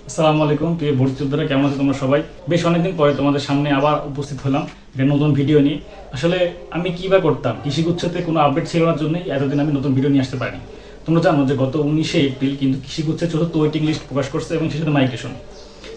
আসসালামু আলাইকুম প্রিয় ভর্তি যোদ্ধারা, কেমন আছো তোমরা সবাই? বেশ অনেকদিন পরে তোমাদের সামনে আবার উপস্থিত হলাম একটা নতুন ভিডিও নিয়ে। আসলে আমি কী বা করতাম, কৃষিগুচ্ছতে কোনো আপডেট ছিল না জন্যই এতদিন আমি নতুন ভিডিও নিয়ে আসতে পারিনি। তোমরা জানো যে গত 19শে এপ্রিল কিন্তু কৃষিগুচ্ছের চতুর্থ ওয়েটিং লিস্ট প্রকাশ করছে এবং সেটা মাইগ্রেশন।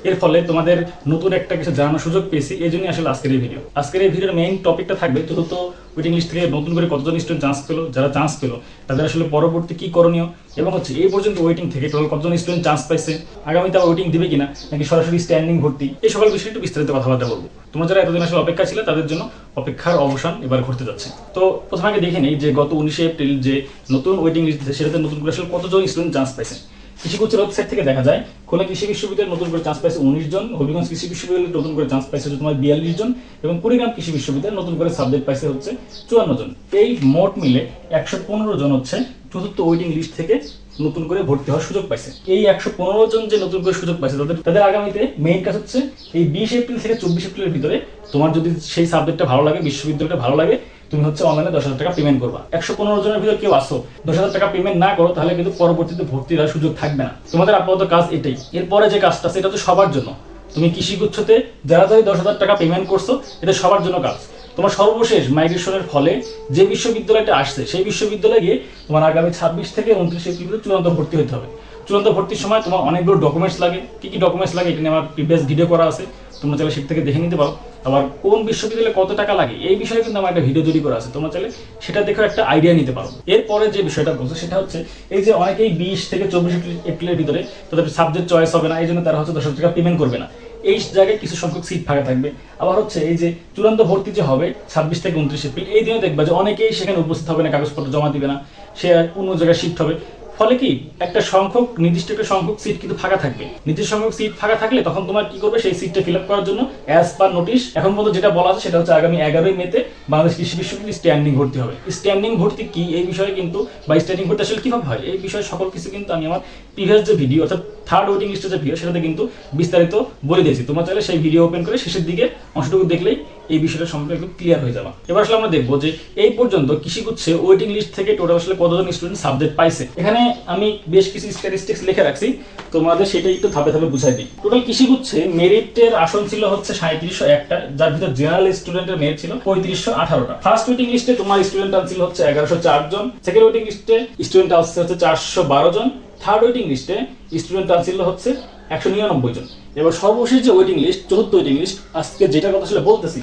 এর ফলে তোমাদের নতুন একটা কিছু জানানোর সুযোগ পেয়েছি, এই জন্যই আসলে আজকের এই ভিডিওর মেইন টপিকটা থাকবে চতুর্থ ওয়েটিং লিস্ট থেকে নতুন করে কতজন স্টুডেন্ট চান্স পেলো, যারা চান্স পেলো তাদের আসলে পরবর্তী কী করণীয়, এবং এই পর্যন্ত ওয়েটিং থেকে টোটাল কতজন স্টুডেন্ট চান্স পাইছে, আগামীতে ওয়েটিং দিবে কিনা নাকি সরাসরি স্ট্যান্ডিং ভর্তি, এই সকল বিষয়ে একটু বিস্তারিত কথাবার্তা বলবো। তোমরা যারা এতদিন আসলে অপেক্ষা ছিল তাদের জন্য অপেক্ষার অবসান এবার ঘটতে যাচ্ছে। তো প্রথমে আগে দেখে নেই যে গত 19শে এপ্রিল যে নতুন ওয়েটিং লিস্ট দিয়েছে সেটাতে নতুন করে আসলে কতজন স্টুডেন্ট চান্স পাইছে। কৃষিগুচ্ছের ওয়েবসাইট থেকে দেখা যায় খুলনা কৃষি বিশ্ববিদ্যালয়ে নতুন করে চান্স পাইছে 19 জন, হবিগঞ্জ কৃষি বিশ্ববিদ্যালয়ে নতুন করে চান্স পাইছে তোমার 42 জন, এবং কুড়িগ্রাম কৃষি বিশ্ববিদ্যালয়ে নতুন করে সাবজেক্ট পাইছে হচ্ছে 54 জন। এই মোট মিলে 115 জন হচ্ছে চতুর্থ ওয়েটিং লিস্ট থেকে নতুন করে ভর্তি হওয়ার সুযোগ পাইছে। এই 115 জন যে নতুন করে সুযোগ পাইছে তাদের আগামীতে মেইন কাজ হচ্ছে এই 20 এপ্রিল থেকে 24 এপ্রিলের ভিতরে তোমার যদি সেই সাবজেক্টটা ভালো লাগে, বিশ্ববিদ্যালয়টা ভালো লাগে, তুমি হচ্ছে অনলাইনে 10,000 টাকা পেমেন্ট করবা। 115 জনের ভিতরে কেউ আসো 10,000 টাকা পেমেন্ট না করো, তাহলে কিন্তু পরবর্তীতে ভর্তির আর সুযোগ থাকবে না। তোমাদের আপাতত কাজ এটাই। এরপরে যে কাজটা সেটা তো সবার জন্য। তুমি কৃষিগুচ্ছতে যারা 10,000 টাকা পেমেন্ট করছো, এটা সবার জন্য কাজ। তোমার সর্বশেষ মাইগ্রেশনের ফলে যে বিশ্ববিদ্যালয়টা আসছে সেই বিশ্ববিদ্যালয়ে গিয়ে তোমার আগামী 26 থেকে 29 এপ্রিল চূড়ান্ত ভর্তি হতে হবে। চূড়ান্ত ভর্তির সময় তোমার অনেকগুলো ডকুমেন্টস লাগে। কি কি ডকুমেন্টস লাগে এটা নিয়ে আমার প্রিভিয়াস ভিডিও করা আছে, তোমরা চাইলে সেটা থেকে দেখে নিতে পারো। আবার কোন বিশ্ববিদ্যালয়ে কত টাকা লাগে এই বিষয়ে কিন্তু আমার একটা ভিডিও তৈরি করা আছে, তোমরা চাইলে সেটা দেখে একটা আইডিয়া নিতে পারো। এরপরে যে বিষয়টা বলছে সেটা হচ্ছে এই যে অনেকেই 20 থেকে 24 এপ্রিলের ভিতরে তাদের সাবজেক্ট চয়েস হবে না, এই জন্য তারা হচ্ছে 10,000 টাকা পেমেন্ট করবে না। এই জায়গায় কিছু সংখ্যক সিট ফাঁকা থাকবে। আবার হচ্ছে এই যে চূড়ান্ত ভর্তি যে হবে 26 থেকে 29 এপ্রিল, এই দিনে দেখবা যে অনেকেই সেখানে উপস্থিত হবে না, কাগজপত্র জমা দিবে না, সে অন্য জায়গায় শিফট হবে। ফলে কি একটা সংখ্যক নির্দিষ্ট একটা সংখ্যক সিট কিন্তু ফাঁকা থাকবে। নির্দিষ্ট সংখ্যক সিট ফাঁকা থাকলে তখন তোমার কি করবে, সেই সিটটা ফিল আপ করার জন্য অ্যাজ পার নোটিশ এখন পর্যন্ত যেটা বলা আছে সেটা হচ্ছে আগামী 11ই মেতে বাংলাদেশ কৃষি বিশ্ববিদ্যালয়ে স্ট্যান্ডিং ভর্তি হবে। স্ট্যান্ডিং ভর্তি কি এই বিষয়ে কিন্তু, বা স্ট্যান্ডিং ভর্তি আসলে কিভাবে হয় এই বিষয়ে সকল কিছু কিন্তু আমি আমার প্রিভিয়াস যে ভিডিও অর্থাৎ থার্ড ওয়েটিং লিস্টের যে ভিডিও সেটাতে কিন্তু বিস্তারিত বলে দিয়েছি। তোমরা চাইলে সেই ভিডিও ওপেন করে শেষের দিকে অংশটুকু দেখলেই এই বিষয়টা সম্পর্কে একটু ক্লিয়ার হয়ে যাবে। এবার আসলে আমরা দেখবো যে এই পর্যন্ত কৃষিগুচ্ছে ওয়েটিং লিস্ট থেকে টোটাল আসলে কতজন স্টুডেন্ট সাবজেক্ট পাইছে। এখানে আমি বেশ কিছু স্ট্যাটিস্টিক্স লিখে রাখছি, তোমাদের সেটাই একটু ধাপে ধাপে বুঝাই দিই। টোটাল কৃষিগুচ্ছে মেরিটের আসন ছিল হচ্ছে 3701টা, যার ভিতর জেনারেল স্টুডেন্টের মেরিট ছিল 3518টা। ফার্স্ট ওয়েটিং লিস্টে তোমার স্টুডেন্ট ছিল হচ্ছে 1104 জন, সেকেন্ড ওয়েটিং লিস্টে স্টুডেন্ট আসছে হচ্ছে 412 জন, থার্ড ওয়েটিং লিস্টে স্টুডেন্ট ছিল হচ্ছে 199 জন। এবার সর্বশেষ যে ওয়েটিং লিস্ট, চতুর্থ ওয়েটিং লিস্ট, আজকে যেটা কথা আসলে বলতেছি,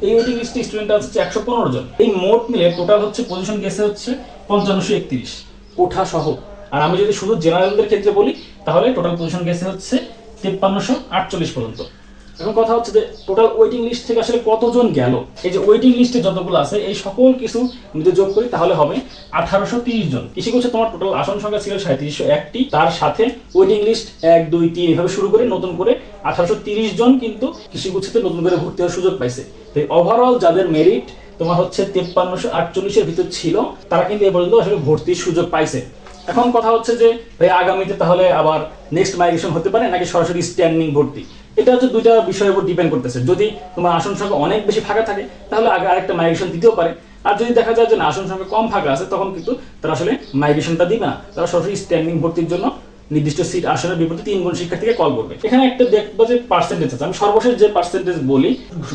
এই ওয়েটিং লিস্টে স্টুডেন্ট আছে 115 জন। এই মোট মিলে টোটাল হচ্ছে পজিশন গেছে হচ্ছে 5531 কোঠা সহ। আর আমি যদি শুধু জেনারেলদের ক্ষেত্রে বলি তাহলে টোটাল পজিশন গেছে হচ্ছে 5348 পর্যন্ত। এখন কথা হচ্ছে যে টোটাল ওয়েটিং লিস্ট থেকে আসলে কতজন গেল। এই যে ওয়েটিং লিস্টে যতগুলো আছে এই সকল কিছু যদি যোগ করি তাহলে হবে 1830 জন। কৃষিগুচ্ছে তোমার টোটাল আসন সংখ্যা ছিল 3701টি, তার সাথে ওয়েটিং লিস্ট 1 2 3 এভাবে শুরু করে নতুন করে 1830 জন কিন্তু কৃষিগুচ্ছতে নতুন করে ভর্তি হওয়ার সুযোগ পাইছে। তো ওভারঅল যাদের মেরিট তোমার হচ্ছে 5348 এর ভিতর ছিল তারা কিন্তু এ পর্যন্ত আসলে ভর্তির সুযোগ পাইছে। এখন কথা হচ্ছে যে ভাই আগামীতে তাহলে আবার নেক্সট মাইগ্রেশন হতে পারে নাকি সরাসরি স্ট্যান্ডিং ভর্তি, এটা হচ্ছে দুইটা বিষয়ের উপর ডিপেন্ড করতেছে। যদি তোমার আসন সংখ্যা অনেক বেশি ফাঁকা থাকে তাহলে আগে আরেকটা মাইগ্রেশন দিতেও পারে, আর যদি দেখা যায় যে না আসন সংখ্যা কম ফাঁকা আছে তখন কিন্তু তারা আসলে মাইগ্রেশনটা দিবে না, তারা সরাসরি স্ট্যান্ডিং ভর্তির জন্য নির্দিষ্ট সিট আসনের বিপরীতে 3 গুণ শিক্ষার্থীকে কল করবে। এখানে একটা দেখবো যে পার্সেন্টেজ আছে, আমি সর্বশেষ যে পার্সেন্টেজ বলি,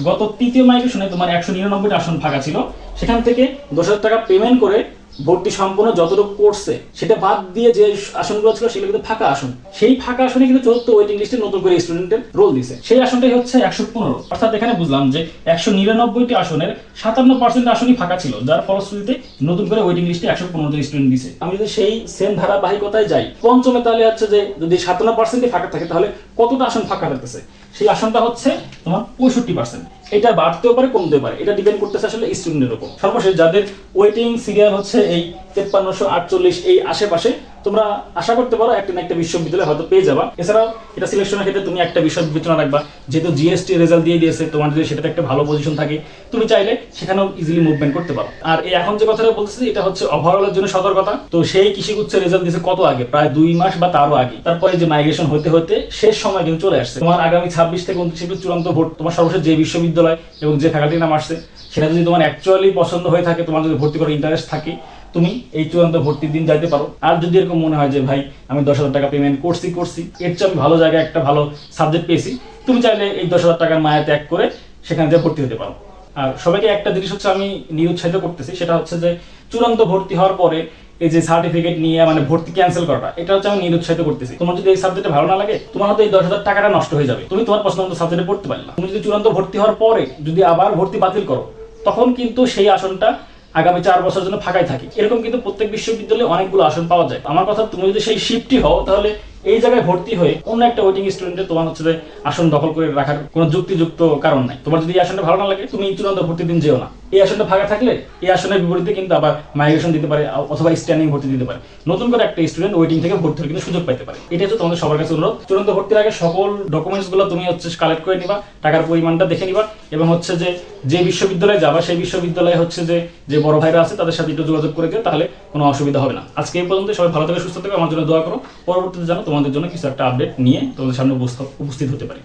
গত তৃতীয় মাইগ্রেশনে তোমার 199টা আসন ফাঁকা ছিল, সেখান থেকে 10,000 টাকা পেমেন্ট করে ভর্তি সম্পূর্ণ যতটুকু করছে সেটা বাদ দিয়ে যে আসনগুলো ছিল সেগুলো কিন্তু ফাঁকা আসন। সেই ফাঁকা আসনে কিন্তু চতুর্থ ওয়েটিং লিস্টে নতুন করে স্টুডেন্টের রোল দিছে, সেই আসনটাই হচ্ছে 115। অর্থাৎ এখানে বুঝলাম যে 199টি আসনের 57% আসনই ফাঁকা ছিল, যার ফলশ্রুতিতে নতুন করে ওয়েটিং লিস্টে 115 জন স্টুডেন্ট দিছে। আমি যদি সেই সেম ধারাবাহিকতায় যাই পঞ্চমে, তাহলে হচ্ছে যে যদি 57% ফাঁকা থাকে তাহলে কতটা আসন ফাঁকা থাকতেছে, সেই আসনটা হচ্ছে তোমার 65%। এটা বাড়তেও পারে কমতেও পারে, এটা ডিপেন্ড করতেছে আসলে স্টুডেন্টের উপর। সর্বশেষ যাদের ওয়েটিং সিরিয়াল হচ্ছে এই 5348 এই আশেপাশে, তোমরা আশা করতে পারো একটা না একটা বিশ্ববিদ্যালয় হয়তো পেয়ে যাবা। এছাড়াও এটা সিলেকশনের ক্ষেত্রে তুমি একটা বিষয় বিবেচনা রাখবা, যেহেতু জিএসটি রেজাল্ট দিয়ে দিয়েছে, তোমার যদি সেটাতে একটা ভালো পজিশন থাকে তুমি চাইলে সেখানেও ইজিলি মুভমেন্ট করতে পারো। আর এই এখন যে কথাটা বলতেছি এটা হচ্ছে ওভারঅলের জন্য সতর্কতা। তো সেই কৃষিগুচ্ছের রেজাল্ট দিয়েছে কত আগে, প্রায় 2 মাস বা তারও আগে। তারপরে যে মাইগ্রেশন হতে হতে শেষ সময় কিন্তু চলে আসছে। তোমার আগামী 26 থেকে 29 এপ্রিল চূড়ান্ত ভোট। তোমার সর্বশেষ যে বিশ্ববিদ্যালয় এবং যে ফ্যাকাল্টির নাম আসছে সেটা যদি তোমার অ্যাকচুয়ালি পছন্দ হয়ে থাকে, তোমার যদি ভর্তি করার ইন্টারেস্ট থাকে, তুমি এই চূড়ান্ত ভর্তির দিন যাইতে পারো। আর যদি এরকম মনে হয় যে ভাই আমি 10,000 টাকা পেমেন্ট করছি এর চেয়ে আমি ভালো জায়গায় একটা ভালো সাবজেক্ট পেয়েছি, তুমি চাইলে এই 10,000 টাকার মায়া ত্যাগ করে সেখানে যে ভর্তি হতে পারো। আর সবাইকে একটা জিনিস হচ্ছে আমি নিরুৎসাহিত করতেছি, সেটা হচ্ছে যে চূড়ান্ত ভর্তি হওয়ার পরে এই যে সার্টিফিকেট নিয়ে মানে ভর্তি ক্যান্সেল করাটা, এটা হচ্ছে আমি নিরুৎসাহিত করতেছি। তোমার যদি এই সাবজেক্টে ভালো না লাগে, তোমার হয়তো এই 10,000 টাকাটা নষ্ট হয়ে যাবে, তুমি তোমার পছন্দ সাবজেক্টে পড়তে পারলা। তুমি যদি চূড়ান্ত ভর্তি হওয়ার পরে যদি আবার ভর্তি বাতিল করো, তখন কিন্তু সেই আসনটা আগামী 4 বছরের জন্য ফাঁকাই থাকে। এরকম কিন্তু প্রত্যেক বিশ্ববিদ্যালয়ে অনেকগুলো আসন পাওয়া যায়। আমার কথা, তুমি যদি সেই শিফটই হও, তাহলে এই জায়গায় ভর্তি হয়ে অন্য একটা ওয়েটিং স্টুডেন্টে তোমার হচ্ছে যে আসন দখল করে রাখার কোনো যুক্তিযুক্ত কারণ নাই। তোমার যদি এই আসনটা ভালো না লাগে, তুমি চূড়ান্ত ভর্তির দিন যেও না। এই আসনটা ফাঁকা থাকলে এই আসনের বিপরীতে কিন্তু আবার মাইগ্রেশন দিতে পারে অথবা স্ট্যান্ডিং ভর্তি দিতে পারে। নতুন করে একটা স্টুডেন্ট ওয়েটিং থেকে ভর্তি হওয়ার কিন্তু সুযোগ পাইতে পারে। এটা হচ্ছে তোমাদের সবার কাছে অনুরোধ, চূড়ান্ত ভর্তির আগে সকল ডকুমেন্টস গুলো তুমি হচ্ছে কালেক্ট করে নিবা, টাকার পরিমাণটা দেখে নিবা, এবং হচ্ছে যে বিশ্ববিদ্যালয়ে যাবা সেই বিশ্ববিদ্যালয়ে হচ্ছে যে বড় ভাইরা আছে তাদের সাথে একটু যোগাযোগ করে দিও, তাহলে কোনো অসুবিধা হবে না। আজকে এই পর্যন্ত, সবাই ভালো থেকে সুস্থ থেকে আমার জন্য দোয়া করো। পরবর্তীতে জানো তোমাদের জন্য কিছু একটা আপডেট নিয়ে তোমাদের সামনে উপস্থিত হতে পারি।